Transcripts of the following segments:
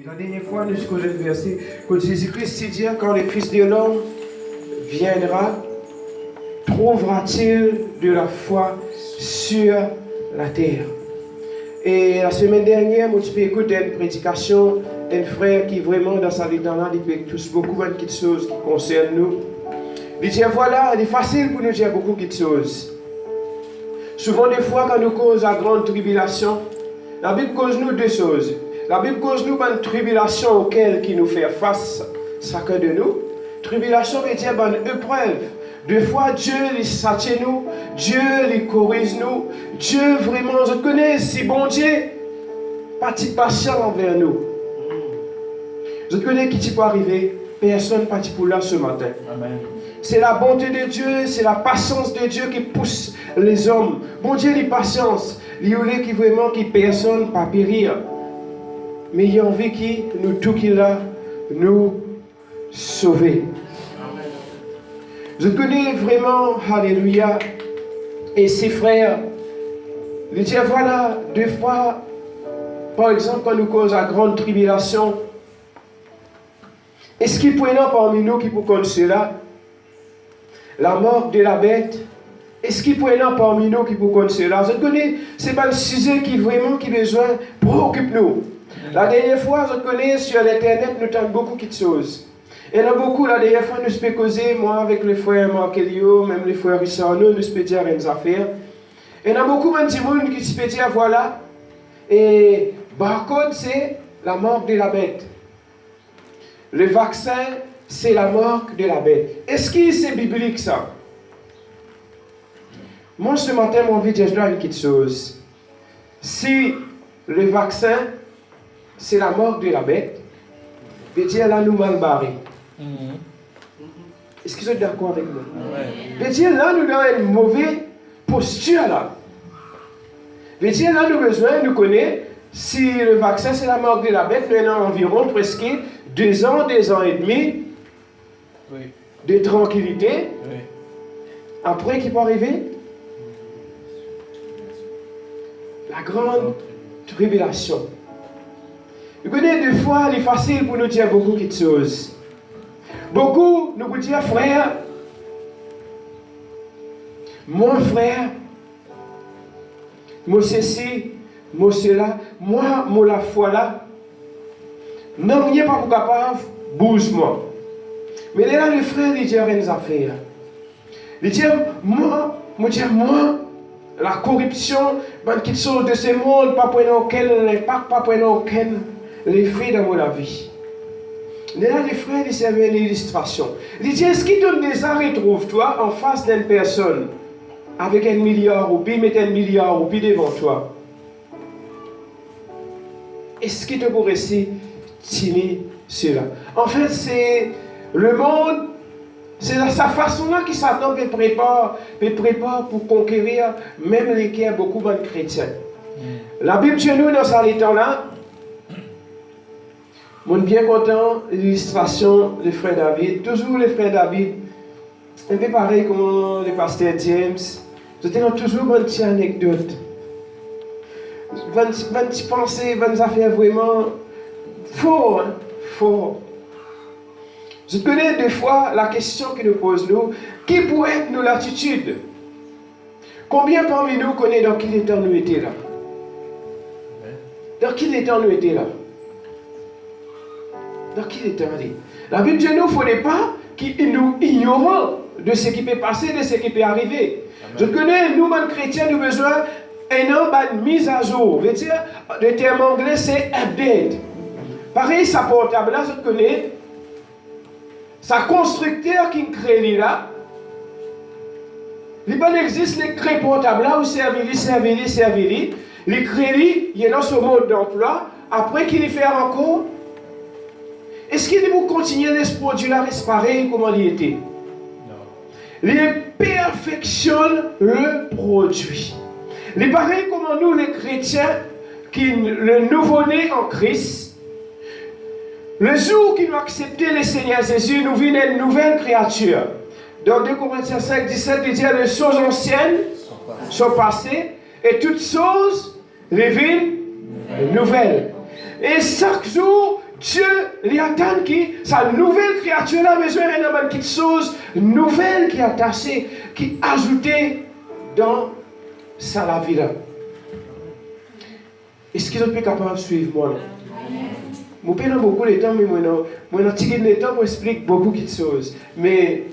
La dernière fois, nous avons le verset que Jésus-Christ dit quand le Fils de l'homme viendra, trouvera-t-il de la foi sur la terre? Et la semaine dernière, moi, j'ai écouté une prédication d'un frère qui vraiment dans sa vie là, il touche beaucoup de choses qui concernent nous. Il dit voilà, il est facile pour nous dire beaucoup de choses. Souvent, des fois, quand nous causons la grande tribulation, la Bible cause nous deux choses. La Bible cause nous une tribulation auquel qui nous fait face, chacun de nous. Tribulation veut dire une épreuve. Des fois, Dieu il satisfait nous, Dieu il corrige nous, Dieu vraiment, je connais si bon Dieu, pas patient envers nous. Je connais qui peut arriver, personne pas pour là ce matin. Amen. C'est la bonté de Dieu, c'est la patience de Dieu qui pousse les hommes. Bon Dieu, les patience, il y a qui vraiment qui personne pas périr. Mais il y a envie qui nous tout qui là nous sauver. Amen. Je connais vraiment, alléluia, et ses frères, ils disent voilà, deux fois, par exemple, quand nous causons la grande tribulation, est-ce qu'il peut y avoir parmi nous qui peut connaître cela? La mort de la bête, est-ce qu'il peut y avoir parmi nous qui peut connaître cela? Je connais, ce n'est pas le sujet qui vraiment qui besoin préoccupe nous. La dernière fois, je connais sur l'internet, nous avons beaucoup de choses. Il y en a beaucoup, la dernière fois, nous pouvons causer, moi avec les frères Marc Elio, même les frères Richard, nous pouvons dire des affaires. Il y en a beaucoup de gens qui peuvent dire voilà, et barcode, c'est la mort de la bête. Le vaccin, c'est la marque de la bête. Est-ce que c'est biblique ça? Moi, ce matin, j'ai envie de dire une petite chose. Si le vaccin, c'est la marque de la bête, je veux dire là, nous mal barrés. Est-ce que vous êtes d'accord avec moi? Je veux dire là, nous avons une mauvaise posture là. Je veux dire là, nous avons besoin de connaître si le vaccin, c'est la marque de la bête, nous avons environ presque 2 ans et demi de tranquillité. Oui. Après, qui peut arriver? La grande tribulation. Vous connaissez, des fois, il est facile pour nous dire beaucoup de choses. Beaucoup nous vous dire, frère, moi, frère, moi, ceci, moi, cela, moi, la foi là. Non, il n'y a pas capable, bouge-moi. Mais là, le frère, il dit une affaire. Il dit, moi, la corruption, quelque chose de ce monde, pas pour aucun impact, pas pour aucun effet dans ma vie. Là, le frère, il servait une illustration. Il dit, est-ce qu'il donne des arrêts, trouve-toi, en face d'une personne, avec 1 milliard, ou puis mettre 1 milliard, ou puis devant toi? Est-ce qu'il te pourrait essayer cela? En fait, c'est le monde, c'est sa façon-là qui s'attend et prépare pour conquérir même les qui ont beaucoup de chrétiens. La Bible chez nous, dans ce temps-là, je suis bien content de l'illustration de frère David. Toujours le frère David, un peu pareil comme le pasteur James. J'étais toujours une petite anecdote. Une petite pensée, une affaire vraiment fort. Hein? Fort. Je connais des fois la question qui nous pose nous, qui pourrait être nous l'attitude? Combien parmi nous connaît dans quel état nous étions là? Dans quel état nous étions là? Dans quel état? La Bible dit nous, il ne faudrait pas qu'ils nous ignorent de ce qui peut passer, de ce qui peut arriver. Amen. Je connais, nous, les chrétiens, nous avons besoin d'une mise à jour. Veut dire, le terme anglais, c'est update. Pareil, sa portable là, je connais. Sa constructeur qui crée là. Il n'existe les crée portable là, où servir. Les crédits, il y a dans ce mode d'emploi. Après qu'il y fait encore, est-ce qu'il vous continuer ce produit-là reste pareil comme il était? Non. Il perfectionne le produit. Il pareil comme nous, les chrétiens, qui le nouveau-né en Christ, le jour qu'ils ont accepté le Seigneur Jésus, nous vîmes une nouvelle créature. Dans 2 Corinthiens 5, 17, il dit les choses anciennes sont passées et toutes choses deviennent nouvelles. Et chaque jour, Dieu lui attend qui, sa nouvelle créature là, besoin de quelque chose nouvelle qui est attachée, qui est ajoutée dans sa vie là. Est-ce qu'ils sont plus capables de suivre moi là? Je ne pas beaucoup de temps, mais je n'ai pas temps pour expliquer beaucoup de choses. Mais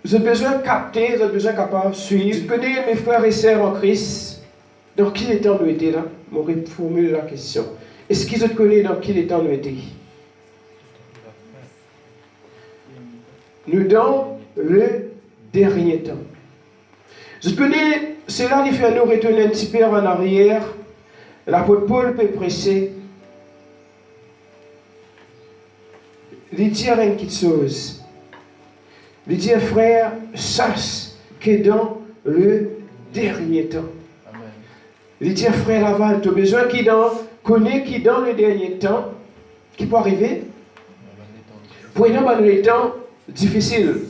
j'ai besoin de capter, j'ai besoin capable de suivre. Je connais mes frères et sœurs en Christ. Dans quel temps nous étions là? Je formule la question. Est-ce qu'ils te connaissent dans quel temps nous étions? Nous dans le dernier temps. Je connais, cela nous fait nous retourner un petit peu en arrière. L'apôtre Paul peut prêcher. Il dit une petite chose. Il dit, frère, sache que dans le dernier temps. Amen. Il dit, frère Laval, tu as besoin qui connaît qui dans le dernier temps, qui peut arriver? Pour nous, dans les temps difficiles.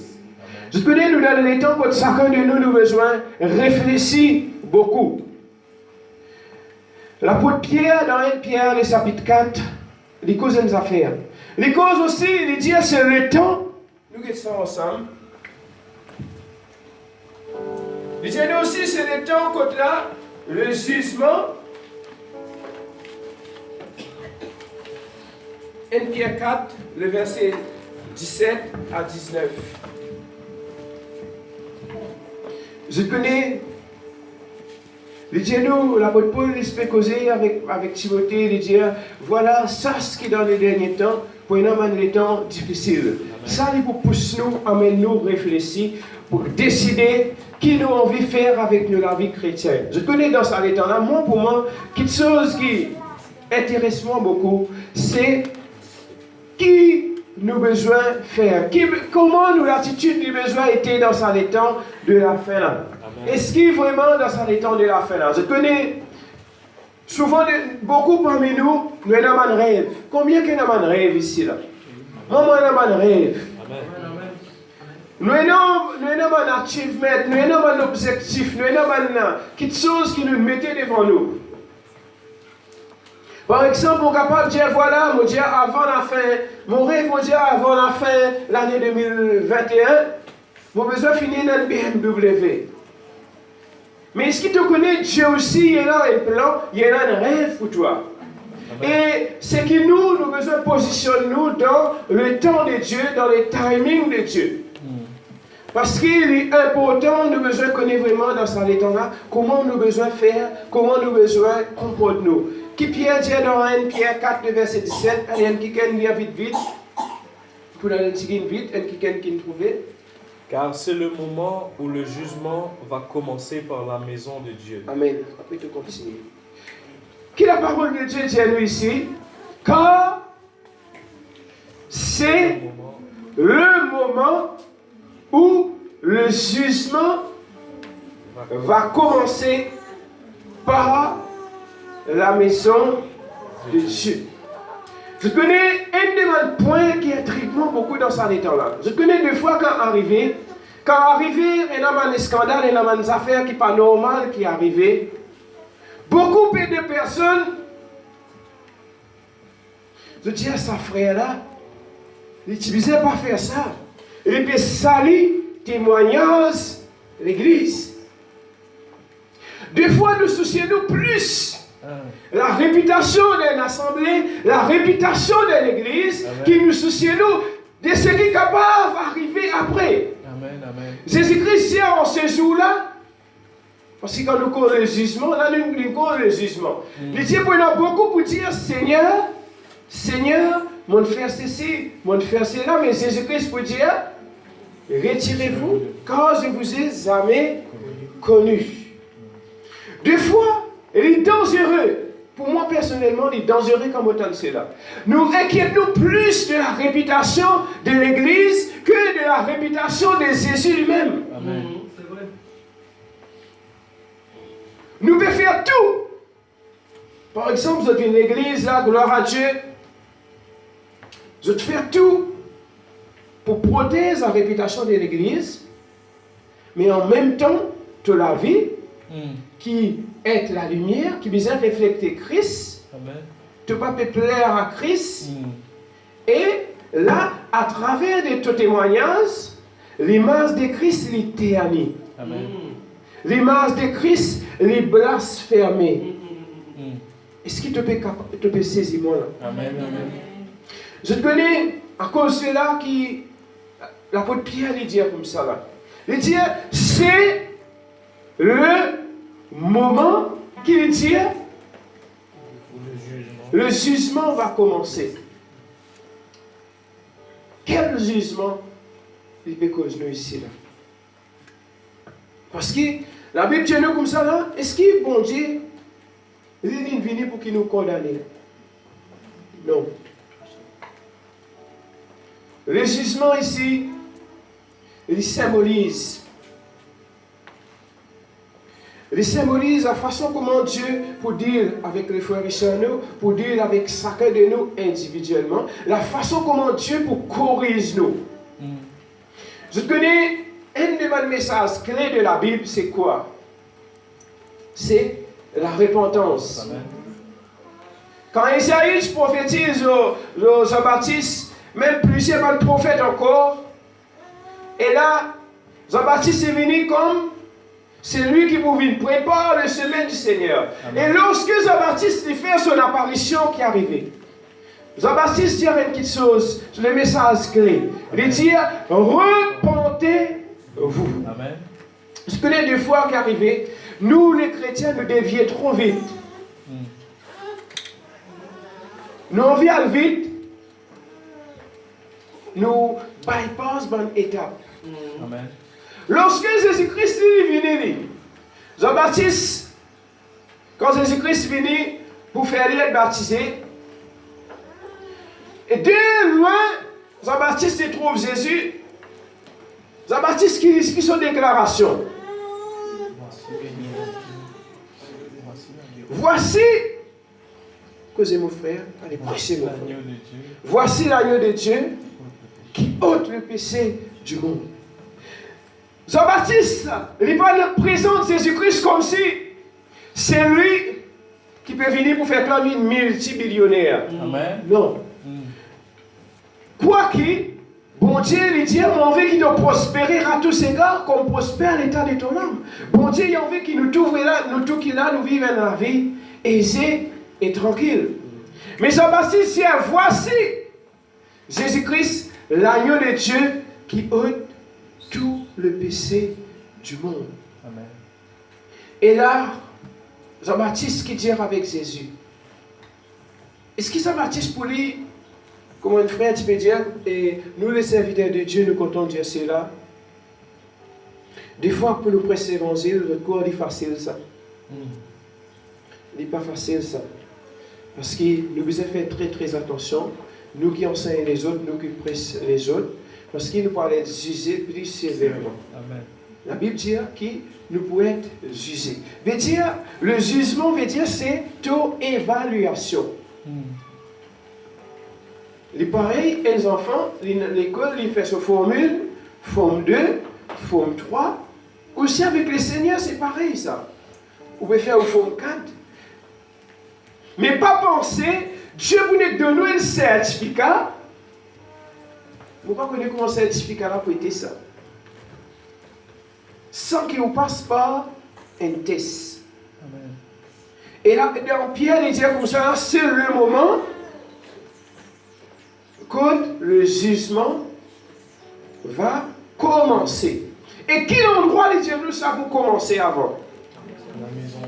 Je connais, nous, dans les temps, quand chacun de nous, nous besoin réfléchir beaucoup. L'apôtre Pierre, dans 1 Pierre, le chapitre 4, il cause des affaires. Les causes aussi, il dit, c'est le temps, nous qui sommes ensemble. Il dit aussi, c'est le temps, quand là, le jugement. 1 Pierre 4, le verset 17 à 19. Je connais, il dit, nous, l'apôtre Paul, il se fait causer avec Timothée, il dit, voilà, ça ce qui est dans les derniers temps, pour nous, les temps difficiles. Ça, il pour pousser nous, amène nous réfléchir, pour décider qui nous envie de faire avec nous la vie chrétienne. Je connais dans ça, les temps-là, moi, pour moi, quelque chose qui intéresse moi beaucoup, c'est qui nous besoin faire, comment nous l'attitude du besoin était dans ça, les temps de la fin là. Est-ce qu'il est vraiment dans ça, les temps de la fin là? Je connais souvent beaucoup parmi nous, nous avons un rêve. Combien qu'il y a un rêve ici là? Moi, nous avons un rêve. Nous avons un achievement, nous avons un objectif, nous avons quelque chose qui nous mettait devant nous. Par exemple, on est capable de dire, voilà, mon Dieu, avant la fin, mon rêve, mon Dieu, avant la fin, l'année 2021, mon besoin finir dans le BMW. Mais est-ce que tu connais Dieu aussi, il y a là un plan, il y a un rêve pour toi. Et c'est que nous besoin positionner nous dans le temps de Dieu, dans le timing de Dieu. Parce qu'il est important, nous besoin connaître vraiment dans ce temps-là, comment nous besoin faire, comment nous besoin comporter nous. Qui Pierre dit dans 1 Pierre 4, verset 17, il y a quelqu'un qui vite vite, pour aller vite, et quelqu'un qui trouve. Car c'est le moment où le jugement va commencer par la maison de Dieu. Amen. Après tu continues. Qui la parole de Dieu dit à nous ici? Car c'est le moment où le jugement va commencer par la maison de Dieu. Je connais un des points qui intrigue beaucoup dans ce temps-là. Je connais deux fois quand arrivé, il y a un scandale, il y a des affaires qui ne sont pas normales qui arrivent. Beaucoup de personnes, je dis à sa frère-là, il ne disait pas faire ça. Il peut salir témoignage l'église. Des fois, nous soucions plus la réputation d'une assemblée, la réputation de l'église, qui nous soucie nous de ce qui est capable d'arriver après. Jésus-Christ dit en ce jour-là, parce que quand nous courons le jugement, là nous courons le jugement. Il dit pour nous beaucoup pour dire Seigneur, Seigneur, mon frère ceci, mon frère cela, mais Jésus-Christ pour dire retirez-vous, car je vous ai jamais connu. Des fois, il est dangereux. Pour moi, personnellement, il est dangereux comme autant de cela. Nous inquiétons plus de la réputation de l'Église que de la réputation de Jésus lui-même. C'est vrai. Nous pouvons faire tout. Par exemple, vous êtes une église, là, gloire à Dieu. Vous êtes faire tout pour protéger la réputation de l'église, mais en même temps, de la vie qui est la lumière, qui vient refléter Christ. Amen. tu ne peux pas plaire à Christ. Et là, à travers de ton témoignage, l'image de Christ est ternie. L'image de Christ est blasphémée. Est-ce qu'il te peut saisir moi là? Amen. Je te connais à cause de cela qui l'apôtre Pierre lui dit comme ça là. Il dit c'est le moment qu'il dit le jugement va commencer. Quel jugement il peut causer nous ici là? Parce que la Bible dit nous comme ça là, est-ce qu'il bon Dieu il est venu pour qu'il nous condamne? Non. Le jugement ici, il symbolise la façon comment Dieu, pour dire avec les frères et sœurs, pour dire avec chacun de nous individuellement, la façon comment Dieu pour corriger nous. Je connais un des messages clés de la Bible, c'est quoi? C'est la repentance. Amen. Quand Isaïe prophétise Jean-Baptiste, même plusieurs prophètes encore, et là, Jean-Baptiste est venu comme c'est lui qui vous prépare le chemin du Seigneur. Amen. Et lorsque Jean-Baptiste fait son apparition qui est arrivée, Jean-Baptiste dit quelque chose sur le message clé. Il dit repentez-vous. Amen. Je connais des fois qui est arrivé, nous les chrétiens nous dévions trop vite. Nous on vient vite, nous bypassons une étape. Amen. Lorsque Jésus-Christ est venu, Jean-Baptiste, quand Jésus-Christ est venu pour faire être baptisé, et de loin, Jean-Baptiste trouve Jésus. Jean-Baptiste qui son déclaration. Voici, causez mon frère, allez prêcher mon frère. Voici l'agneau de Dieu qui ôte le péché du monde. Jean-Baptiste, il présente Jésus-Christ comme si c'est lui qui peut venir pour faire comme une multimillionnaire. Amen. Non. Quoi qu'il, bon Dieu, il dit, on a envie qu'il doit prospérer à tous égards, comme prospère l'état de ton âme. Bon Dieu, il a envie qu'il nous trouve là, nous vivons la vie aisée et tranquille. Mais Jean-Baptiste dit, voici Jésus-Christ, l'agneau de Dieu qui ôte tout le péché du monde. Amen. Et là, Jean-Baptiste qui dit avec Jésus, est-ce que Jean-Baptiste pour lui, comme un frère, tu peux dire, et nous les serviteurs de Dieu, nous comptons dire cela. Des fois, pour nous prêcher l'évangile, notre corps est facile ça. Il n'est pas facile ça. Parce que nous devons faire très très attention, nous qui enseignons les autres, nous qui prêchons les autres, parce qu'il nous parlait de juger plus sévèrement. Amen. La Bible dit que nous pouvons être jugés. Veut dire, le jugement veut dire c'est ton évaluation. Les pareil, les enfants, l'école, ils font sa formule, forme 2, forme 3. Aussi avec les seigneurs, c'est pareil ça. Vous pouvez faire au forme 4. Mais pas penser, Dieu vous donne un certificat. Vous ne connaissez pas comment ce certificat-là peut être ça. Sans qu'il vous passe par un test. Amen. Et là, dans Pierre, il dit comme ça, c'est le moment quand le jugement va commencer. Et quel endroit les dieux ça pour commencer avant?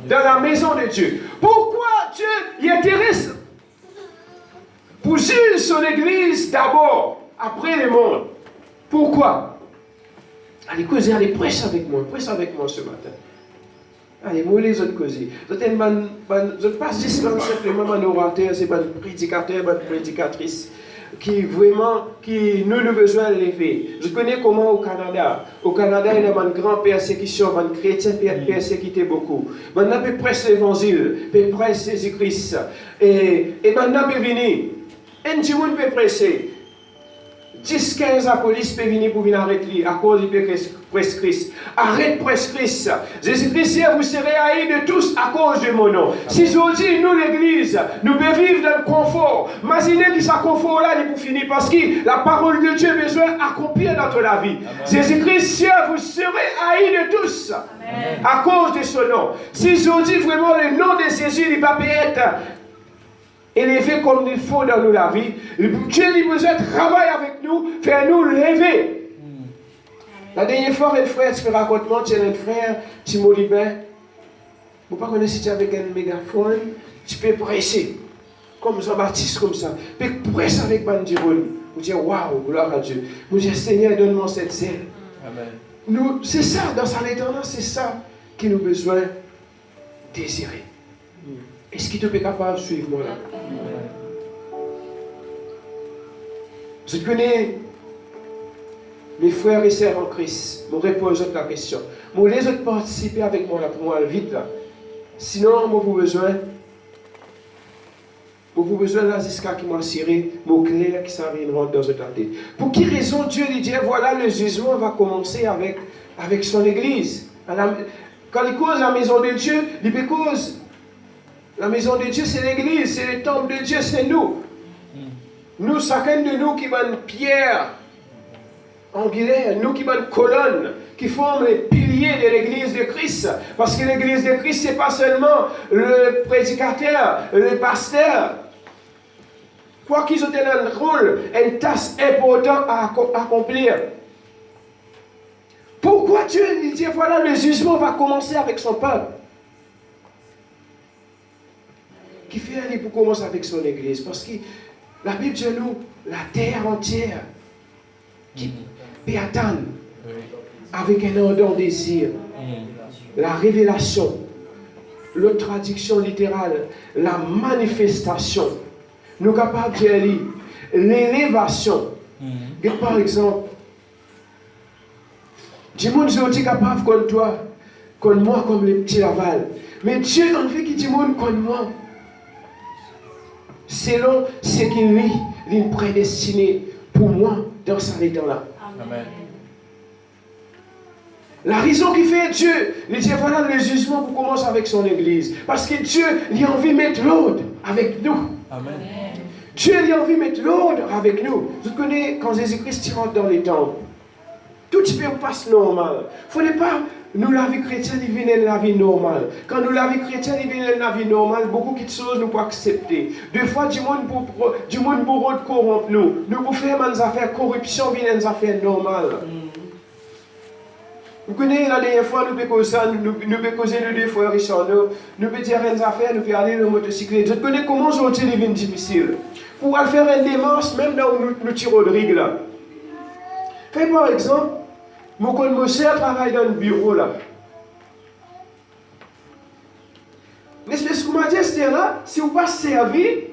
Dans la maison de Dieu. Pourquoi Dieu y intéresse pour juger son église d'abord, après le monde? Pourquoi? Allez causer, allez prêche avec moi ce matin. Allez, moi les autres causer. Je ne passe juste simplement un orateur, c'est un prédicateur, une prédicatrice qui vraiment, qui nous avons besoin de lever. Je connais comment au Canada. Au Canada, il y a une grande persécution, une chrétien persécuté beaucoup. Maintenant, on peut prêcher l'évangile, on peut prêcher Jésus-Christ. Et maintenant, on peut venir. Un petit monde peut prêcher. 10-15 la police peut venir pour venir arrêter à cause du prescrice. Arrête prescrice. Jésus-Christ, vous serez haïs de tous à cause de mon nom. Si aujourd'hui, nous, l'église, nous pouvons vivre dans le confort, imaginez que ce confort-là est pour finir parce que la parole de Dieu a besoin d'accomplir dans la vie. Jésus-Christ, vous serez haïs de tous. Amen. À cause de son nom. Si aujourd'hui, vraiment, le nom de Jésus n'est pas peut être élevé comme il faut dans nous la vie, Dieu a besoin de travailler avec nous, faire nous lever. La dernière fois, un frère, tu peux raconter, tu as un frère, tu m'as dit, vous ne connaissez pas si tu es avec un mégaphone, tu peux prêcher, comme Jean-Baptiste, comme ça. Tu peux prêcher avec Bandironi. Vous dites, waouh, gloire à Dieu. Vous dites, Seigneur, donne-moi cette zèle. Amen. C'est ça, dans sa l'éternel, c'est ça qui nous besoin de désirer. Est-ce qu'il te peut capable de suivre moi là? Je connais mes frères et sœurs en Christ. Je repose la question. Je les autres participer avec moi là pour moi vite là. Sinon, moi vous besoin là jusqu'à qui m'a serré, mon clair qui s'arrive dans notre tête. Pour quelle raison Dieu lui dit voilà le jugement va commencer avec son église. Quand il cause la maison de Dieu, il peut cause. La maison de Dieu, c'est l'église, c'est le temple de Dieu, c'est nous. Nous, chacun de nous qui avons une pierre angulaire, nous qui avons une colonne, qui forment les piliers de l'église de Christ. Parce que l'église de Christ, ce n'est pas seulement le prédicateur, le pasteur. Quoi qu'ils ont un rôle, une tâche importante à accomplir. Pourquoi Dieu dit, voilà, le jugement va commencer avec son peuple? Qui fait aller pour commencer avec son église? Parce que la Bible dit nous, la terre entière, qui peut attendre avec un ardent désir, la révélation, l'autre traduction littérale, la manifestation, nous sommes capables de dire l'élévation. Par exemple, du monde est capable comme toi, comme moi, comme les petits Laval. Mais Dieu en fait qui dit monde comme moi. Selon ce qu'il lui est prédestiné pour moi dans sa vie là. Amen. La raison qui fait Dieu, il dit voilà le jugement pour commencer avec son église. Parce que Dieu, il a envie de mettre l'ordre avec nous. Amen. Dieu, il a envie de mettre l'ordre avec nous. Vous connaissez quand Jésus-Christ rentre dans les temples, tout passe normal. Il ne faut pas nous la vie chrétienne, il vient la vie normale. Quand nous la vie chrétienne, il vient la vie normale, beaucoup de choses nous pouvons accepter. Des fois, du monde pour corrompre nous. Nous pouvons faire des affaires corruption, vient des affaires normales. Vous connaissez la dernière fois, nous pouvons causer de deux fois Richard, nous pouvons dire des affaires, nous pouvons aller dans le motocyclette. Je connais comment aujourd'hui devient difficile. Pour faire une démarche, même là où nous tirons de règle là. Fais par exemple, mon cher travaille dans le bureau là. L'espèce que m'a dit, c'est là, si vous pas servi,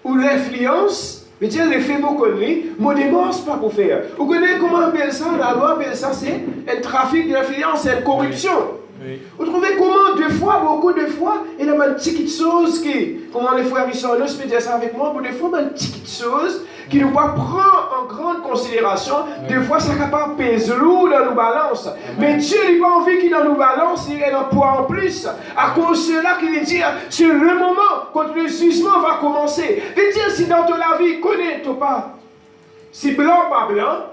ou l'influence, mais tiens, les faits mon connu, mon démence pas pour faire. Vous connaissez comment on appelle ça? La loi appelle ça, c'est un trafic d'influence, c'est une corruption. Oui. Vous trouvez comment, beaucoup de fois, il y a une petite chose qui, comment les frères Richard, je peux dire ça avec moi, des fois, une petite chose qui nous va prendre en grande considération, des fois, ça capable de peser lourd dans nos balances. Mais Dieu n'a pas envie qu'il dans nos balances, il y ait un poids en plus. À cause de cela, qu'il dit, c'est le moment quand le jugement va commencer. De dire si dans ta vie, connais-tu pas, si blanc, pas blanc,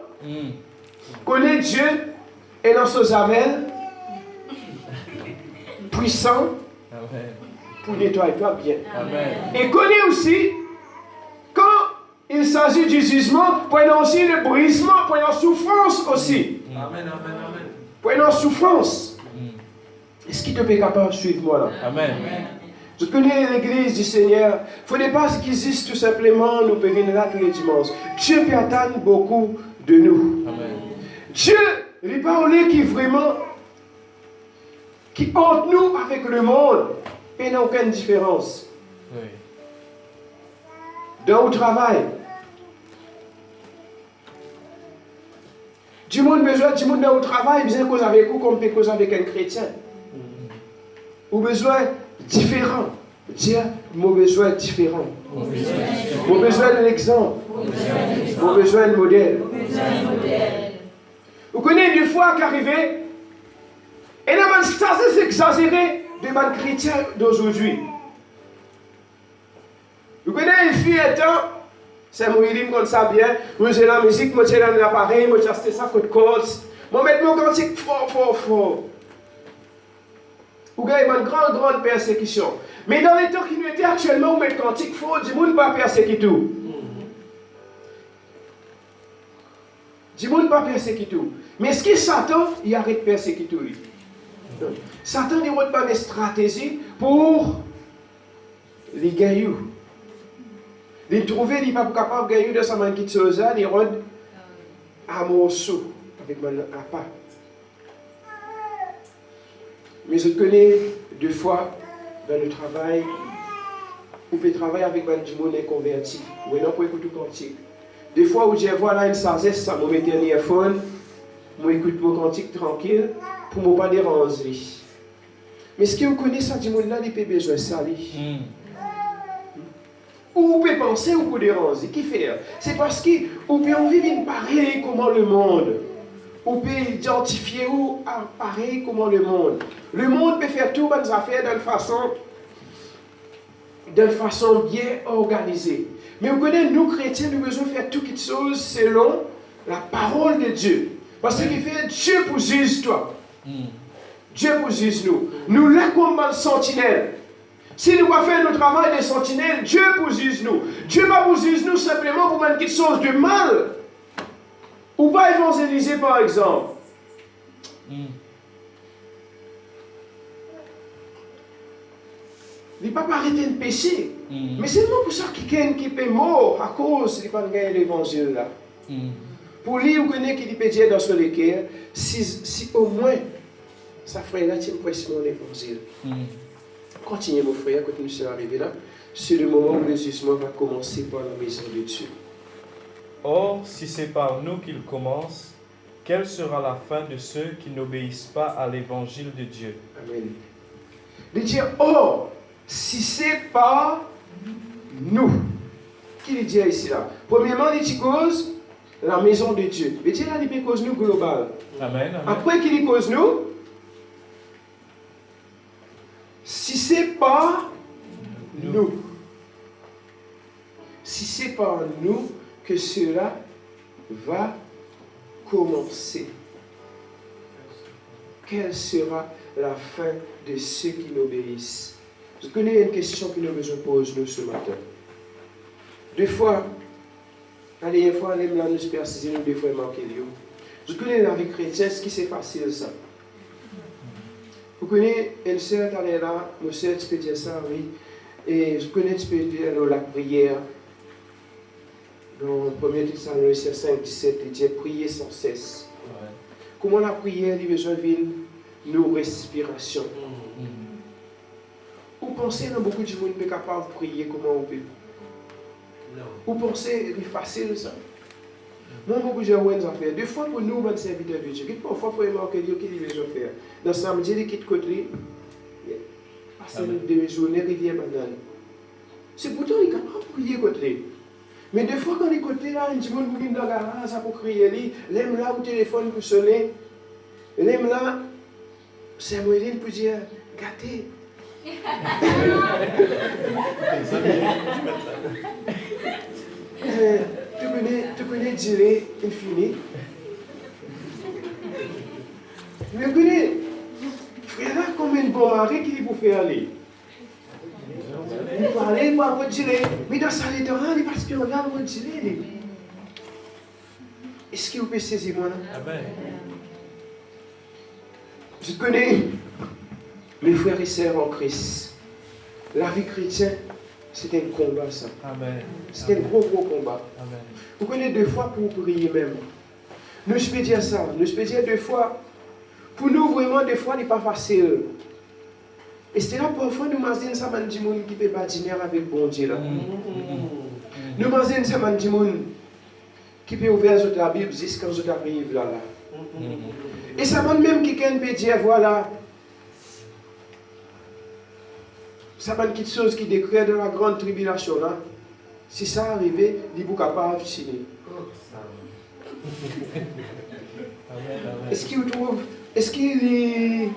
connais Dieu et dans ce Javel, puissant, pour nettoyer toi bien. Amen. Et connais aussi, quand il s'agit du jugement, prenons aussi le brisement, prenons souffrance aussi. Amen, amen, amen. Prenons souffrance. Est-ce qu'il te peut capable de suivre moi là? Amen. Je connais l'église du Seigneur. Il ne faut pas qu'il existe tout simplement, nous pouvons venir là tous les dimanches. Dieu peut attendre beaucoup de nous. Amen. Dieu, il parle qui vraiment, qui entre nous avec le monde, et n'a aucune différence. Oui. Dans le travail, du monde besoin, du monde dans le travail, besoin de cause avec vous comme peut cause avec un chrétien. Ou besoin différent. Dire, mon besoin est différent. Mon besoin de l'exemple. Mon besoin de modèle. Vous connaissez une fois qu'arrivé, et là, ça c'est exagéré de man chrétien d'aujourd'hui. Vous connaissez une fille étant, c'est mon élim comme ça bien, moi j'ai la musique, moi j'ai l'appareil, moi j'ai acheté ça côte corse, moi mets mon cantique fort. Vous avez une grande persécution. Mais dans les temps qui nous étaient actuellement, vous mettez cantique fort, du monde pas persécuté tout. Du monde pas persécuté tout. Mais ce qui est Satan, il arrête de persécuter lui. Satan, il n'a pas de stratégie pour les gagnants. Il trouve qu'il n'est pas capable de gagner de sa main qui chose là, il rôde à morceau avec mon appât. Mais je connais deux fois dans le travail, vous pouvez travailler avec du monde converti, ou non pour écouter le cantique. Des fois où je vois là une sagesse, ça me met un iPhone, je écoute mon cantique tranquille pour ne pas déranger. Mais ce que vous connaissez ça du monde là, il peut besoin de ça. Ou vous pouvez penser ou vous déranger. Qui fait? C'est parce que vous pouvez en vivre une pareille comme le monde. Vous pouvez identifier ou pareil comme le monde. Le monde peut faire tout bonnes affaires d'une façon bien organisée. Mais vous connaissez, nous chrétiens, nous devons faire toutes les choses selon la parole de Dieu. Parce qu'il fait Dieu pour juger toi. Dieu pour juger nous. Nous là comme un sentinelle. Si nous pas faire notre travail de sentinelle, Dieu pour juger nous. Dieu pas pour juger nous simplement pour faire quelque chose de mal. Ou pas évangéliser par exemple. Il ne peut pas arrêter de pécher. Mais c'est seulement pour ça qu'il y a quelqu'un qui est mort à cause de ne pas gagner l'évangile là. Pour lui, vous connaissez qu'il peut dire dans son équerre, si au moins, ça ferait là, tu me presses mon évangile. Continuez mon frère, quand nous sommes arrivés là, c'est le moment où le jugement va commencer par la maison de Dieu. Or, si c'est par nous qu'il commence, quelle sera la fin de ceux qui n'obéissent pas à l'évangile de Dieu? Amen. De dire, or, si c'est par nous, qui dit ici là? Premièrement, il dit cause la maison de Dieu. Il dit là, il dit cause nous global. Amen. Après qu'il dit cause nous, si c'est par nous, si c'est par nous que cela va commencer, quelle sera la fin de ceux qui n'obéissent? Je connais une question que nous besoin poser nous ce matin. Deux fois, la dernière fois, on là nous préciser, nous deux fois manqué. Je connais la vie chrétienne, ce qui c'est facile ça. Vous connaissez une sœur qui est là, mon sœur, tu peux dire ça, oui. Et je connais, tu peux dire la prière. Dans 1 Thessaloniciens 5, 17, il dit prier sans cesse. Ouais. Comment la prière, il a besoin de nos respirations. Vous pensez que beaucoup de monde n'est pas capable de prier comment on peut? Non. Vous pensez que c'est facile ça? Moi, beaucoup de gens ont fait. Deux fois pour nous, les serviteurs de Dieu. Parfois, il faut remarquer qu'il y a des gens faire. Dans le samedi, il quitte côté. Passer une demi-journée, rivière banane. C'est pourtant, il est capable de prier côté. Mais des fois, quand il est côté là, il dit que vous venez dans la garage pour crier, l'aime là au téléphone pour sonner. L'aime là, c'est un moyen pour dire gâté. Tu connais dire infini. Mais vous connaissez, frère là, combien de bons maris qu'il faut faire aller? Il faut aller pour avoir dire, mais dans sa lettre, il passe que regarde votre dire. Est-ce que vous pouvez saisir moi là? Amen. Je connais mes frères et sœurs en Christ. La vie chrétienne, c'est un combat ça. Amen. C'est un gros combat. Amen. Vous connaissez deux fois pour prier même. Nous je peux dire ça. Nous je peux dire deux fois. Pour nous vraiment deux fois, ce n'est pas facile. Et c'est là parfois nous imaginons ça man di monde qui peut bâtir avec bon Dieu là. Nous imaginons ça man di monde qui peut ouvrir la Bible jusqu'à quand je arrive là. Et ça man même quelqu'un peut dire voilà. Ça va être quelque chose qui décrète dans la grande tribulation là. Si ça arrive, il n'est pas capable de signer. Est-ce qu'il trouve, est-ce qu'il est,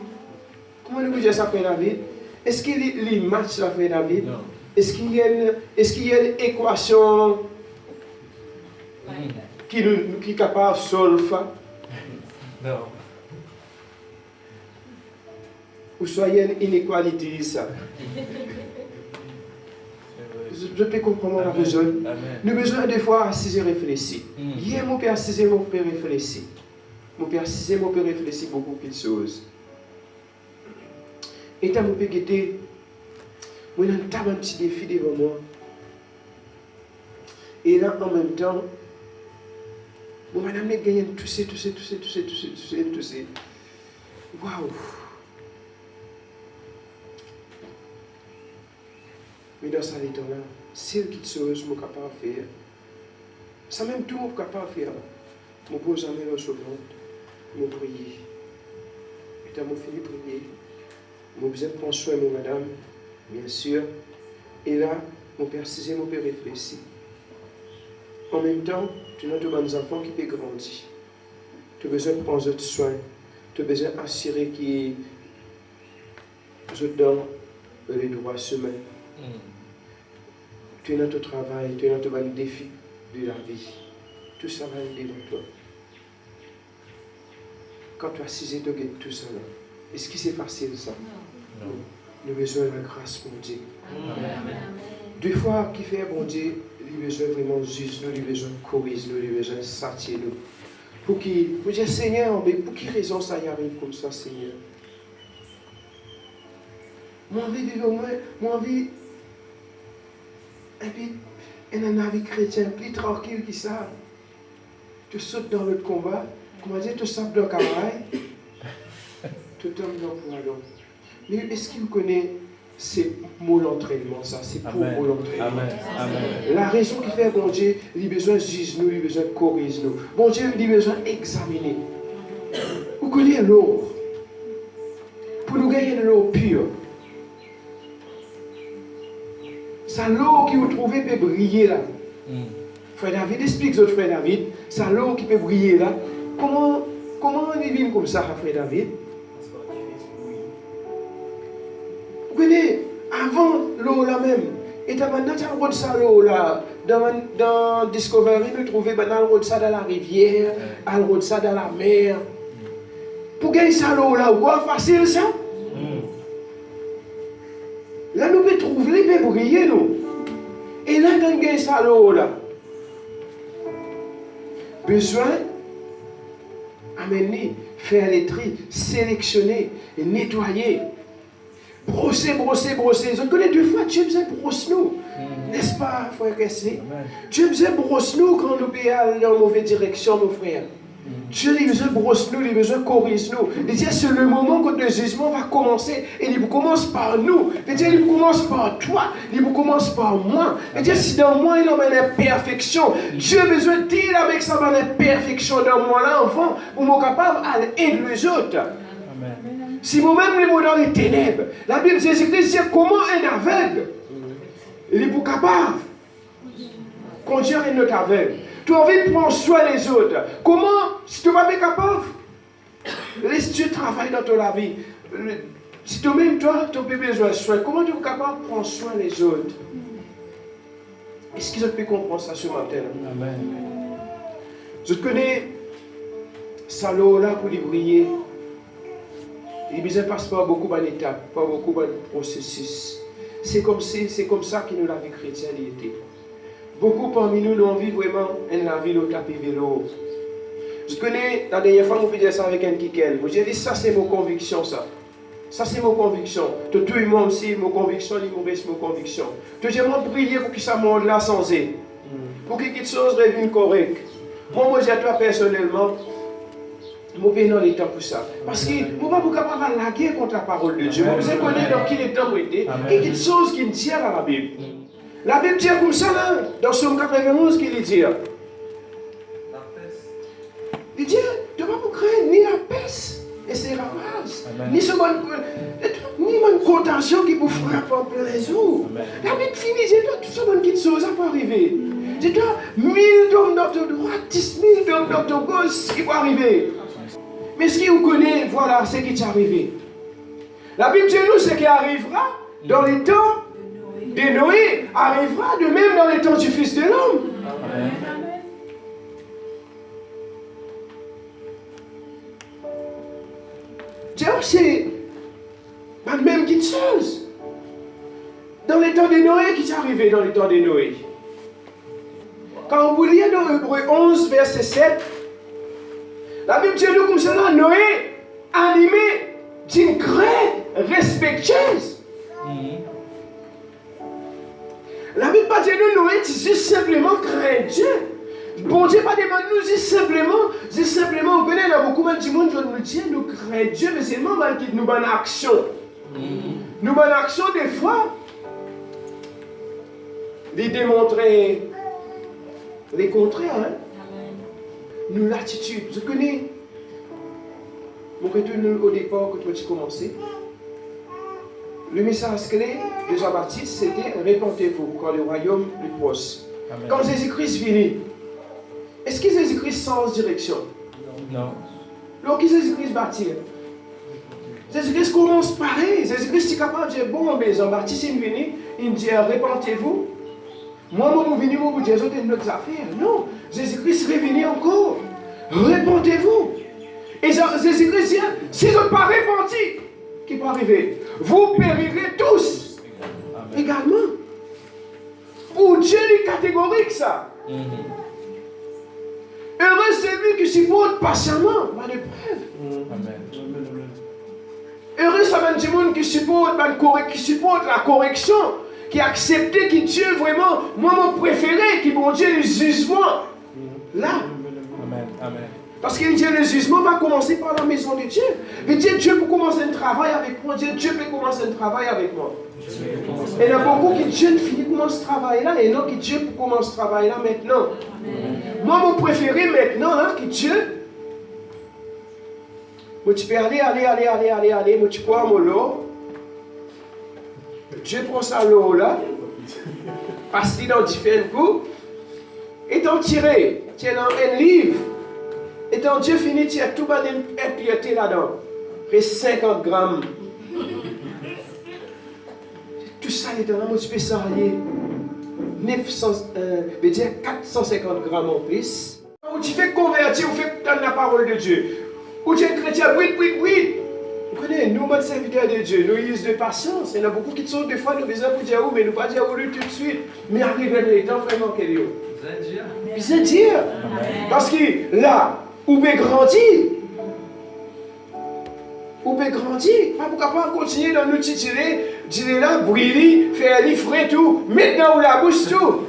comment on dit ça, frère David? Est-ce qu'il est match, là, frère David? Non. Est-ce qu'il y a une équation qui est capable de solver? Non. Ou soit il y a une inégalité, ça. Je peux comprendre la besoin. Nous avons besoin des fois assis et réfléchir. Hier, mon père assis et mon père réfléchir. Mon père assis et mon père réfléchir beaucoup de choses. Et quand mon père était, moi, j'ai un petit défi devant moi. Et là, en même temps, mon madame a gagné tout ça. Waouh! Mais dans ce temps-là, c'est une petite chose que je suis capable de faire. Ça même tout, je suis capable de faire. Je pose jamais le sauvant, je prie. Et quand je finis de prier, je besoin de prendre soin de mon madame, bien sûr. Et là, mon père cisé, mon père réfléchit. En même temps, tu as des enfants qui peuvent grandir. Tu as besoin de prendre soin. Tu as besoin d'assurer qu'ils donnent les droits humains. Tu es dans ton travail, tu es dans ton défi de la vie. Tout ça va aider dans toi. Quand tu as assisé, tu as tout ça là. Est-ce que c'est facile ça? Non. Nous avons besoin de la grâce pour Dieu. Amen. Deux fois qui fait bon Dieu, il a besoin vraiment de juger nous, il a besoin de corriger nous, il a besoin de satier nous. Pour dire Seigneur, mais pour quelle raison ça y arrive comme ça, Seigneur? Moi, envie de vivre, moi, envie. Et puis, un vie chrétien plus tranquille que ça. Tu sautes dans le combat, comment dire, tu sautes dans le travail, tu tombes dans le poids. Mais est-ce qu'il connaît ces mots d'entraînement, ça? C'est pour mots d'entraînement. Amen. La raison qui fait, bon Dieu, il a besoin de juger nous, il a besoin de corriger nous. Bon Dieu, il a besoin d'examiner. Vous connaissez l'eau. Pour nous gagner de l'eau pure. Ça l'eau qui vous trouvez peut briller là. Frère David, explique votre frère David. Ça l'eau qui peut briller là. Comment on vit comme ça, frère David? Vous voyez, avant l'eau là même, et maintenant tu as le ça l'eau là. Dans Discovery, nous trouvons le ça dans la rivière, le ça dans la mer. Pour gagner ça l'eau là, c'est facile ça? Là, nous pouvons trouver, nous pouvons briller, nous. Et là, quand nous avons ça là, besoin d'amener, faire les tri, sélectionner, nettoyer, brosser. Je connais deux fois, Dieu besoin de brosser nous. N'est-ce pas, frère Kessé? Dieu besoin de brosser nous quand nous allons dans la mauvaise direction, mon frère. Dieu a besoin de brosser nous, il a besoin de corriger nous. Il dit c'est le moment où le jugement va commencer. Et il commence par nous. Il dit il commence par toi. Il commence par moi. Il dit si dans moi il y a une perfection, Dieu a besoin de dire avec ça une perfection dans moi là enfant pour me capable d'aider les autres. Amen. Si moi-même les mots dans les ténèbres, la Bible dit comment un aveugle il est capable de conduire un autre aveugle. Tu as envie de prendre soin des autres. Comment, si tu n'es pas capable, laisse Dieu travailler dans ton vie. Si toi-même, toi, tu as besoin de soin, comment tu es capable de prendre soin des autres? Est-ce qu'ils ont pu comprendre ça ce matin? Amen. Je connais ça là pour les briller. Il ne passe pas beaucoup d'étapes, pas beaucoup de processus. C'est comme ça que nous, la vie chrétienne, était. Beaucoup parmi nous, nous ont vu vraiment une vie de tapis vélo. Je connais, la dernière fois, je me disais ça avec un kikel. Je dis, ça c'est mon conviction, ça. Ça c'est mon conviction. Tout le monde aussi, mon conviction, c'est mon conviction. Tu dis, moi, prier pour que ça monte là sans aide. Pour que quelque chose devienne correct. Moi, j'ai toi personnellement, je suis dans l'état pour ça. Parce que je ne suis pas capable de la guerre contre la parole de Dieu. Je connais dans quel état où était. Et quelque chose qui me tient à la Bible. La Bible dit comme ça, là, dans Somme 91, qu'il dit. Il dit, tu ne vas pas craindre ni la peste et ses ravages, Ni ce bonne contagion qui vous frappe en plein les jours. La vie finit, c'est toi, tout ce monde qui te sauve, ça peut arriver. C'est toi, 1000 d'hommes dans ta droite, 10 000 d'hommes dans ta gauche, qui peut arriver. Mais ce qui vous connaît, voilà ce qui t'est arrivé. La Bible dit nous, ce qui arrivera dans les temps de Noé, arrivera de même dans les temps du Fils de l'homme. Dieu, c'est la même chose. Dans les temps de Noé, qui est arrivé dans les temps de Noé? Quand vous lisez dans Hébreux 11, verset 7, la Bible dit nous comme cela, Noé, animé d'une crainte respectueuse. La Bible pas dit nous, Noé, tu dis simplement craindre Dieu. Bon Dieu, pas demande nous, dis simplement, vous connaissez, il y a beaucoup de monde qui nous dit, nous craignons Dieu, mais c'est le moment qui nous bonne action. Nous bonne action, des fois, de démontrer les contraires. Hein? Nous, l'attitude. Je connais, mon retour au départ, quand tu commençais, le message clé de Jean-Baptiste, c'était répentez-vous quand le royaume est proche. Quand Jésus-Christ vient, est-ce que Jésus-Christ sans direction? Non. Donc, Jésus-Christ bâtit. Jésus-Christ commence pareil. Jésus-Christ est capable de dire bon, mais Jean-Baptiste est venu, il me dit répentez-vous. Moi, je suis venu pour dire c'est notre affaire. Non, Jésus-Christ est venu encore. Répentez-vous. Et Jésus-Christ dit si vous n'êtes pas repenti, qui peut arriver? Vous périrez tous. Amen. Également. Pour Dieu, il est catégorique ça. Heureux celui qui supporte patiemment ma épreuve. Heureux c'est un monde qui supporte la correction, qui a accepté que Dieu vraiment, moi mon préféré, qui bon Dieu le jugement. Là. Amen. Amen. Parce qu'il dit le jugement va commencer par la maison de Dieu. Mais Dieu peut commencer un travail avec moi. Dieu peut commencer un travail avec moi. Et il y a beaucoup qui Dieu ne finit commence ce travail-là et non qui Dieu commence ce travail-là maintenant. Moi, mon préféré maintenant, là, que Dieu, moi, tu peux aller, moi, tu peux avoir mon lot. Dieu prend sa lot là, passe dans différents coups, et t'en tirer, tu es dans un livre, et ton Dieu finit, tu as tout une impureté là-dedans. Et 50 grammes. Tout ça est dans la mode spéciale. 450 grammes en plus. Où tu fais convertir, ou fais dans la parole de Dieu. Où tu es chrétien, oui. Vous connaissez, nous, notre serviteur de Dieu, nous usons de patience. Il y en a beaucoup qui sont des fois, nous besoin pour dire où, mais nous pas dire où tout de suite. Mais arriver le temps vraiment qu'elle est où. Bien dire. Parce que là, où peut grandir. Ou peut grandir. Pas pour capable continuer dans nous titiller, dire là, briller, faire les frais tout, maintenant ou la bouche tout.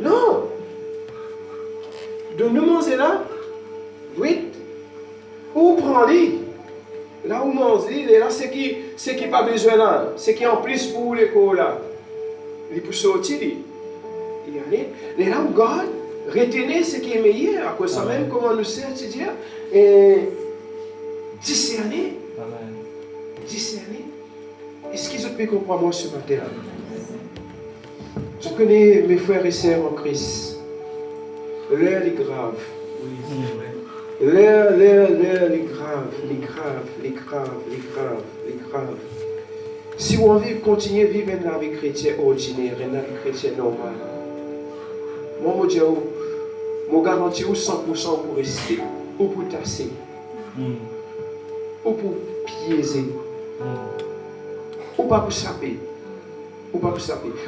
Non. Donc nous manger là, oui. Ou prendre-les. Là où manger, là, c'est qui pas besoin là. C'est qui en plus pour l'école là. Il peut sortir. Il y a les là où garde, retenez ce qui est meilleur. À cause ça même, comment nous sert, tu dire. Et discerner. Discerner. Est-ce qu'ils ont pu comprendre moi ce matin-là? Je connais mes frères et sœurs en Christ. L'heure est grave. L'heure est grave. Si vous avez continué à vivre une vie chrétienne ordinaire, une vie chrétienne normale, moi, je dis, je garantis 100% pour rester, ou pour tasser, ou pour piéger, ou pas pour saper.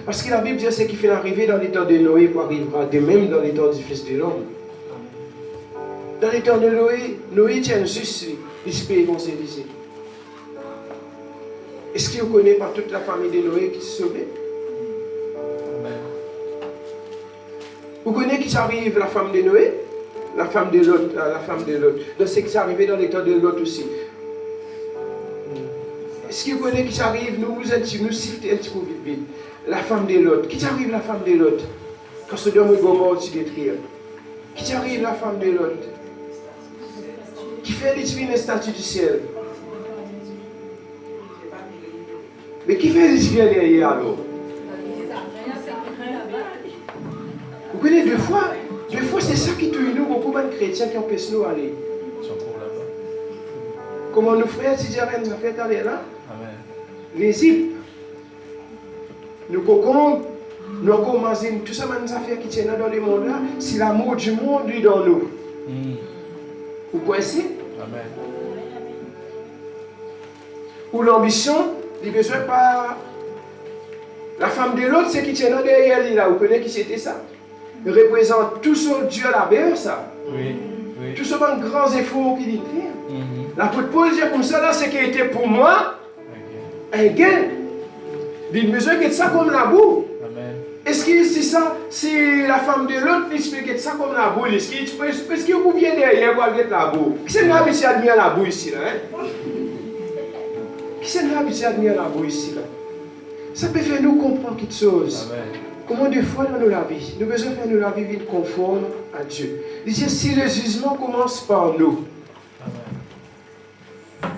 Parce que la Bible dit ce qui fait arriver dans les temps de Noé pour arrivera de même dans les temps du Fils de l'homme. Dans les temps de Noé tient juste l'esprit évangélisé. Est-ce que vous connaissez pas toute la famille de Noé qui s'est sauvée? Vous connaissez qui arrive la femme de Noé? La femme de Lot. Donc c'est qui s'est arrivé dans les temps de Lot aussi. Est-ce que vous connaissez qui arrive? Nous siftons un petit peu vite. La femme de Lot. Qui arrive la femme de Lot? Quand ce homme est mort aussi détruire. Qui arrive la femme de Lot? Qui fait les divines statues du ciel? Mais qui fait les yeux derrière alors? Vous connaissez deux fois c'est ça qui tue nous, beaucoup de chrétiens qui empêchent nous d'aller. Comment nos frères, si Dieu nous a fait aller là? Amen. Les zips, nous cocons, nous commençons, tout ça, nous affaires qui tiennent dans le monde là, c'est l'amour du monde lui dans nous. Vous connaissez? Amen. Ou l'ambition, il besoin pas. La femme de l'autre, c'est qui tient derrière lui là. Vous connaissez qui c'était ça? Il représente tout ce Dieu là-bas, ça. Oui. Oui. Tout ce grands efforts qu'il dit faire. L'apôtre Paul dit comme ça là, c'est qui était pour moi un gain. Il besoin de ça comme la boue. Amen. Est-ce que c'est ça, si la femme de l'autre, il se fait ça comme la boue? Est-ce que vous venez derrière pour aller la boue? Qui c'est l'habitude d'admirer la boue ici là? Qui c'est l'habitude d'admirer la boue ici là? Ça peut faire nous comprendre quelque chose. Amen. Comment des fois dans la vie, nous besoin faire nous la vie vite conforme à Dieu. Il dit si le jugement commence par nous. Amen.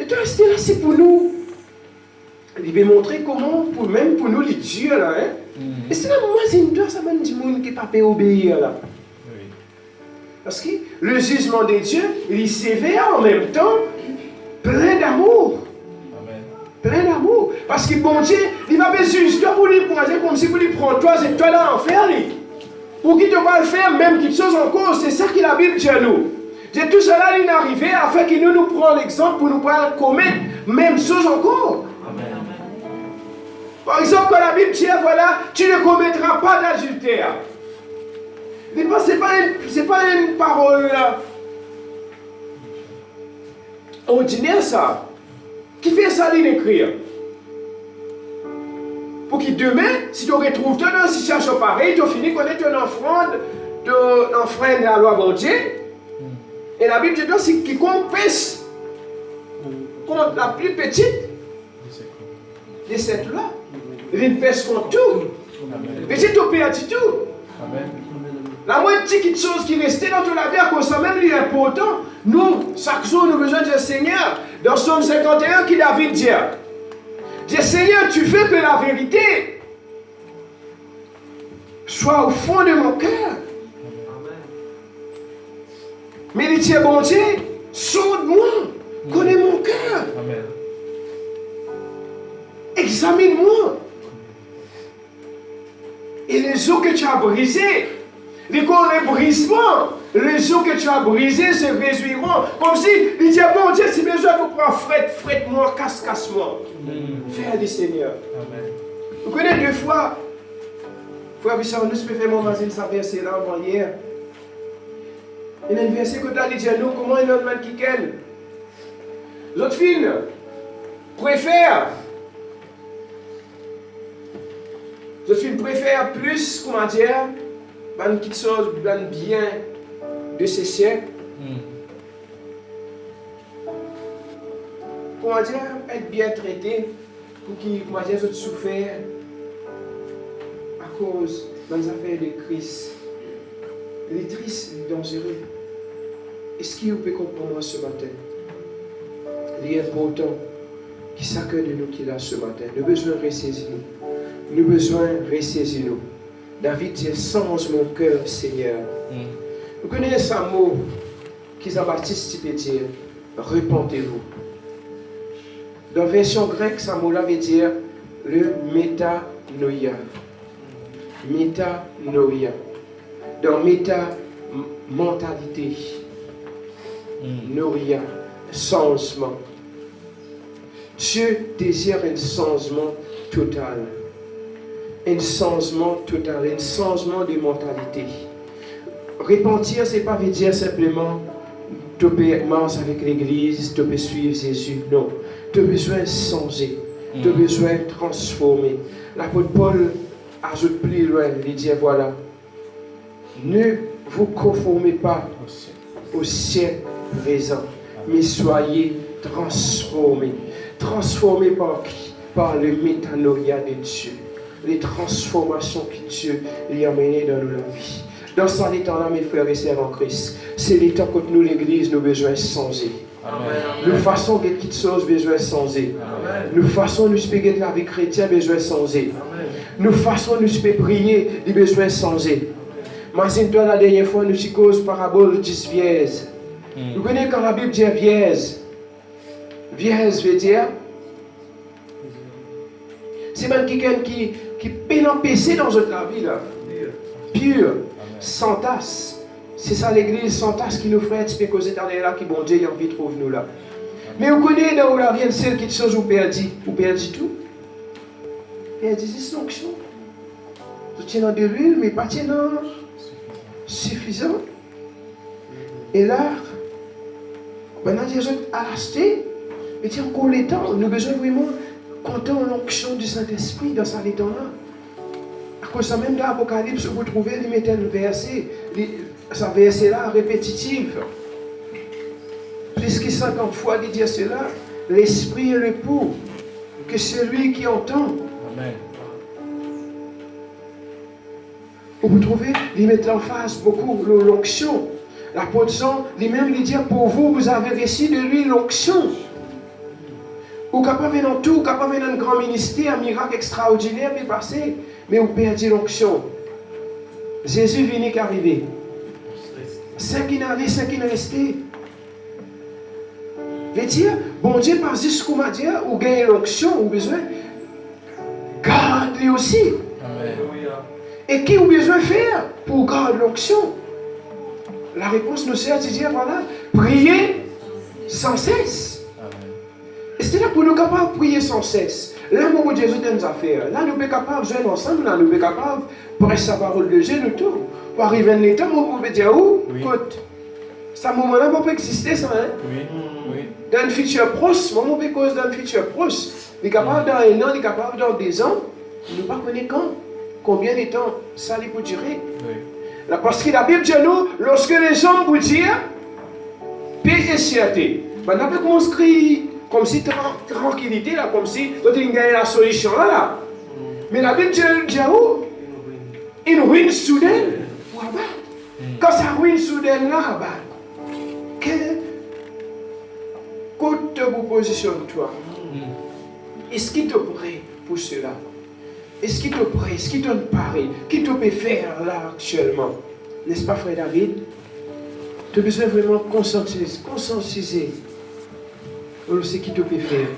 Et toi, rester là, c'est pour nous. Il veut montrer comment, même pour nous, les dieux là. Et c'est là, moi, c'est une toi, ça m'a dit monde qui n'est pas fait obéir là. Oui. Parce que le jugement de Dieu, il est sévère en même temps, plein d'amour. Plein d'amour. Parce que bon Dieu, il va pas juger toi pour lui prendre comme si vous lui prendre toi, c'est toi là en faire. Pour qu'il te va le faire, même quelque chose encore, c'est ça que la Bible dit à nous. Dieu, tout cela il est arrivé afin qu'il nous prenne l'exemple pour nous pas commettre même chose encore. Amen. Par exemple, quand la Bible dit, voilà, tu ne commettras pas d'adultère. C'est pas une parole ordinaire ça. Qui fait ça, il écrit? Pour que demain, si tu retrouves dans une situation pareille, tu finis connaître une offrande à la loi de Dieu. Et la Bible dit c'est quiconque pêche contre la plus petite de cette loi. Il pêche contre tout. Mais si tu perds tout. Amen. La moindre petite chose qui restait dans toute la vie, à cause de ça même, il est important. Nous, chaque jour, nous avons besoin du Seigneur. Dans Somme 51, qui David dit, Seigneur, tu veux que la vérité soit au fond de mon cœur. Mais il dit, bon Dieu, sonde-moi, connais mon cœur. Amen. Examine-moi. Et les os que tu as brisés, les brisement, les os que tu as brisés se réjouiront. Comme si il dit, bon Dieu, si besoin de prendre frette-moi, casse-moi. Fais du Seigneur. Amen. Vous connaissez deux fois, frère Bissard, nous pouvons faire mon voisin, ça verset là avant hier. Il y a un verset que tu as dit à nous, comment il y a un man qui ken. L'autre fille préfère. L'autre fille préfère plus, comment dire, une petite chose, un bien de ces siècles. Comment dire, être bien traité pour qu'ils, comment dire, autres souffert à cause des affaires de Christ. Il est triste, il est dangereux. Est-ce que vous pouvez comprendre ce matin? Il est important qu'il s'accueille de nous qu'il a ce matin. Nous avons besoin de ressaisir nous. Nous avons besoin de ressaisir nous. David dit, change mon cœur, Seigneur. Vous connaissez un mot qui Jean-Baptiste peut dire, repentez-vous. Dans la version grecque, ce mot-là veut dire le métanoïa. Métanoïa. Dans méta-mentalité. Noïa. Changement. Dieu désire un changement total. Un changement total, un changement de mentalité. Repentir, ce n'est pas veut dire simplement tu peux marcher avec l'église, tu peux suivre Jésus. Non. Tu as besoin de changer. Tu as besoin de transformer. L'apôtre Paul ajoute plus loin, il dit voilà. Ne vous conformez pas au siècle présent, mais soyez transformés. Transformés par qui? Par le métanoïa de Dieu. Les transformations que Dieu lui a menées dans nos vies. Dans ce temps-là, mes frères et sœurs en Christ, c'est le temps que nous, l'Église, nous avons besoin de changer. Nous façon de quitter chose besoin changer. Nous façon nous spéguer la vie chrétienne besoin changer. Nous façon nous spé prier les besoin changer. Imagine-toi la dernière fois nous y cause parabole 10 vierges. Vous connaissez quand la Bible dit vierge. Vierge veut dire c'est même quelqu'un qui peine en péché dans notre vie là. Pur, sans tasse. C'est ça l'église sans tasse qui nous ferait être causer dans là qui bon Dieu a envie de trouver nous là. Mais vous connaissez dans où la vie celle qui chose vous perdit tout. Perdit c'est sanction. Vous tenez dans de l'huile mais pas dans suffisant. Et là, maintenant Dieu a acheté, mais tiens encore les temps, nous avons besoin vraiment compter l'onction du Saint-Esprit dans sa temps-là. À cause de ça, même dans l'Apocalypse, vous trouvez, il mettait un verset, ce verset-là répétitif. Plus que 50 fois, il dit cela, l'Esprit est le pour que celui qui entend. Amen. Vous trouvez, il met en face beaucoup l'onction. L'apôtre Jean, lui-même, il dit, pour vous, vous avez reçu de lui l'onction. Ou capable dans tout, capable dans un grand ministère, un miracle extraordinaire peut passer, mais vous perdez l'onction. Jésus vient qu'arriver. C'est qui n'a c'est qui n'a resté. Veut dire, bon Dieu pas juste ce qu'on m'a dit, ou gagner l'onction, ou besoin, garde lui aussi. Amen. Et qui vous besoin faire pour garder l'onction? La réponse nous sert de dire, voilà, priez sans cesse. Et c'est là pour nous capables de prier sans cesse. L'amour de Jésus nous a fait. Là, nous sommes capables de jouer ensemble. Là, nous sommes capables de prêcher sa parole de Dieu, nous tout. Pour arriver à l'état, on peut dire, écoute, ce moment-là ne peut pas exister, ça. Hein? Oui. Dans le futur proche, on peut cause dans le futur proche. Il est capable dans un an, il est capable dans 2 ans. Nous ne pas connaître quand. Combien de temps ça peut durer. Oui. Là, parce que la Bible dit nous, lorsque les gens vous disent, paix et sûreté. Maintenant, on peut construire comme si tranquillité, là, comme si vous avez gagné la solution là. Mais la Bible dit où? Une ruine soudaine. Quand ça ruine soudaine là, quelle côté vous positionne toi? Est-ce qu'il te prêt pour cela? Est-ce qu'il te prêt? Est-ce qu'il te paraît? Qu'est-ce que tu peux faire là actuellement? N'est-ce pas, frère David? Tu as besoin vraiment de conscientiser. On sait qui te peut faire.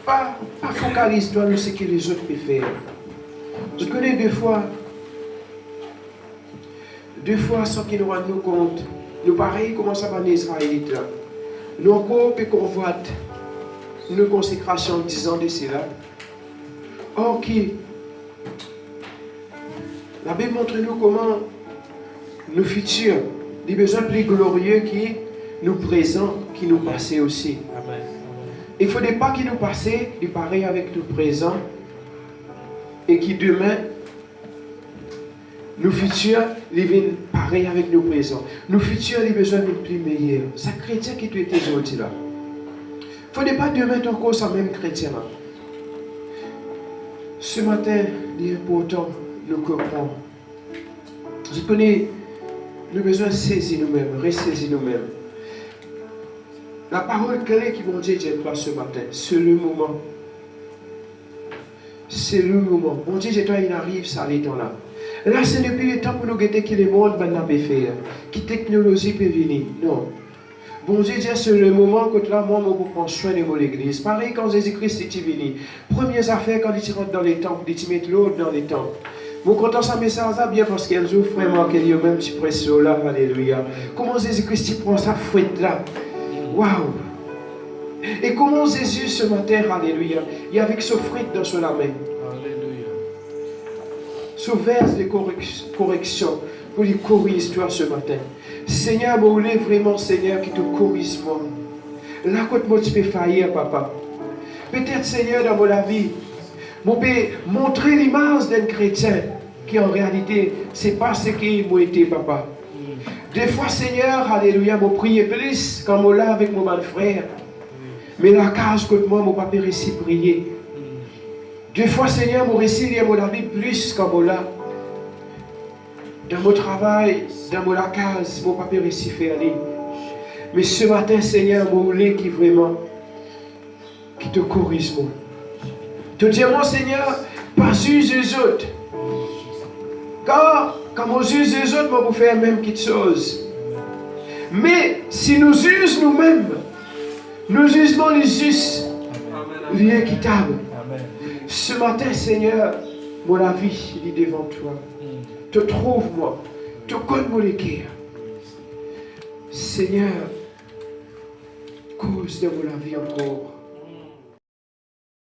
Pas focalise-toi sur ce que les autres peuvent faire. Je connais deux fois sans qu'ils nous rendent compte. Nous pareil comment ça va les Israélites là. Nous encore peut convoite une consécration en 10 ans de cela. Or qui la Bible montre-nous comment nos futurs, les besoins plus glorieux qui nous présents, qui nous passent aussi. Amen. Il ne faudrait pas qu'il nous passe du pareil avec le présent et qui demain, nos futurs, ils viennent pareil avec nos présents. Nos futurs, les besoins les plus meilleurs. C'est chrétien qui tu étais aujourd'hui là. Il ne faudrait pas demain encore ça même chrétien là. Ce matin, il est important de nous comprendre. Je connais le besoin de saisir nous-mêmes, ressaisir nous-mêmes. La parole clé qui vont dire toi ce matin, c'est le moment. C'est le moment. Bon Dieu, toi, il arrive, ça les temps là. Là, c'est depuis le temps pour nous guetter que le monde va faire, que la technologie peut venir. Non. Bon Dieu, c'est le moment que là, moi, je prends soin de mon église. Pareil quand Jésus-Christ est venu. Première affaire, quand il rentre dans les temples, il met l'autre dans les temples. Vous comptez ça, mais ça va bien parce qu'elle joue vraiment qu'elle y a même petit pression là, alléluia. Comment Jésus-Christ prend sa fouette là? Waouh! Et comment Jésus ce matin, alléluia, il y a avec ce fouette dans son main. Alléluia. Ce verse de correction pour lui corriger toi ce matin. Seigneur, je voulais vraiment, Seigneur, qui te corrige moi. Là, quand moi tu peux faillir, papa. Peut-être, Seigneur, dans mon vie, je peux montrer l'image d'un chrétien qui en réalité, ce n'est pas ce qu'il m'a été, papa. Des fois, Seigneur, alléluia, je prie plus quand je suis là avec mon frère. Mais la cage contre moi, je ne peux pas réussir à prier. Des fois, Seigneur, je réussis à lire mon Bible plus quand je suis là. Dans mon travail, dans mon case, je ne peux pas réussir à faire. Mais ce matin, Seigneur, je voulais qui vraiment, qui te corrige, moi. Te dire, mon Seigneur, pas juge les autres. Car, quand on juge les autres, on peut faire la même chose. Mais, si nous jugeons nous-mêmes, nous jugements les justes, les équitables. Ce matin, Seigneur, mon avis, il est devant toi. Te trouve-moi, te connais mon cœur. Seigneur, cause de mon avis encore.